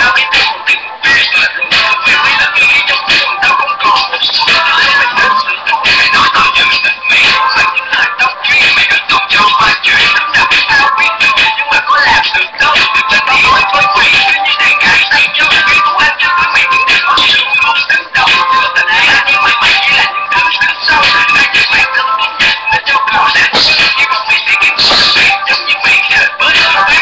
tao biết thêm một tình biết là rồi về mấy lớp nghĩ trong buồn tao không còn một số lời mày đến sự thôi mày nói tao dừng tình mày là những lời tao chuyên mày đừng còn cho qua chuyện lúc nào biết tao biết được nhưng mà có làm được đâu đừng cho tao nói với mày cứ như này ngày say nhau cái của anh chứ với mày những điều có sự luôn đứng đầu chưa tình ai nhưng mà mày chỉ là những thứ đứng sau ai chỉ mày không muốn nhận nên cho cỏ đã chỉ một mày sẽ kiếm một mày giống như mày chơi với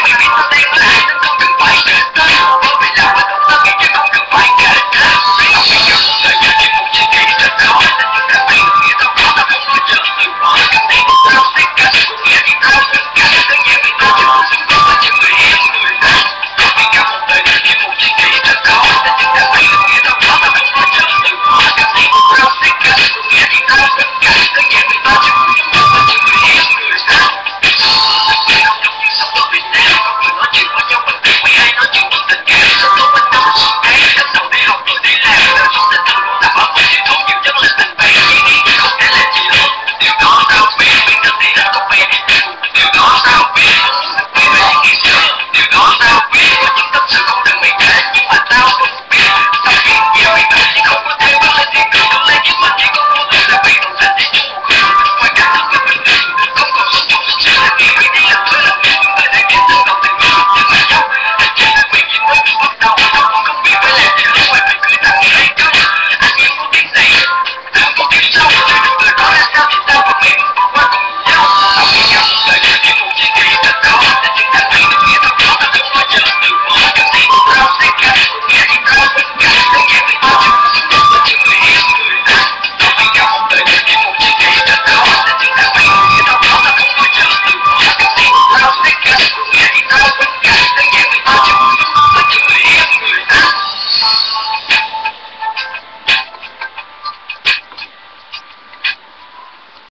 mày biết tao đang lại nên không cần phải kể tới bởi vì làm mà đúng tao nghĩ chứ không cần phải kể tới tao biết rằng một đời nhớ chỉ một suy nghĩ rất khó nên chúng ta phải được nghĩa tao có tao không bao giờ từ bỏ cái này tao sẽ cắt nghĩa thì tao đừng cắt tới nhẹ vì tao chưa có xứng đáng với những người yêu người ta tao biết rằng một đời nhớ chỉ một suy nghĩ rất khó nên chúng ta phải được nghĩa tao có tao không bao giờ từ bỏ cái này tao sẽ cắt nghĩa thì tao đừng cắt tới nhẹ vì tao chưa có xứng đáng với những người yêu người ta sống ở Việt Nam có người nói chuyện với nhau bình thường mấy ai nói chuyện bằng tình cảm sống ở bên nhau suốt ngày cấp đầu đi học rồi đi làm tao chúng ta từng luôn làm ở một truyền thống nhiều chất lên tình bạn chỉ nghĩ không thể làm gì hơn điều đó tao biết biết thân thì đã có vẻ điều đó tao biết biết về những ngày xưa điều đó tao biết có những tâm sự không từng mày kể nhưng mà tao không biết tao biết nhiều vì bạn chỉ không có thể bước lên thiên đường tương lai nhưng mà chỉ có một người là bị đồng hành để chung một người ngoài cả thứ với mình không còn sống chung sự là nghĩ phải đi làm thuê làm việc người đã kiếm từng đồng tình người nhưng mà nhau anh chỉ là việc chỉ mới được bắt đầu tao còn không biết phải làm gì nữa ngoài việc cưới tặng hay không anh em có tiếng này tao có tiếng sau chưa được lời nói ra sao thì tao và mày vượt qua cùng nhau tao biết nhau lời nói chỉ một suy nghĩ rất khó nên chúng ta phải được nghĩa tao có tao không bao giờ từ bỏ cái gì tao sẽ cắt nghĩa thì tao vẫn cắt tới nhẹ vì tao chưa có xứng đáng với những người yêu người ta tao biết nhau một lời nói chỉ một suy nghĩ rất khó nên chúng ta phải được nghĩa tao có tao không bao giờ từ bỏ cái gì tao sẽ cắt nghĩa thì tao vẫn cắt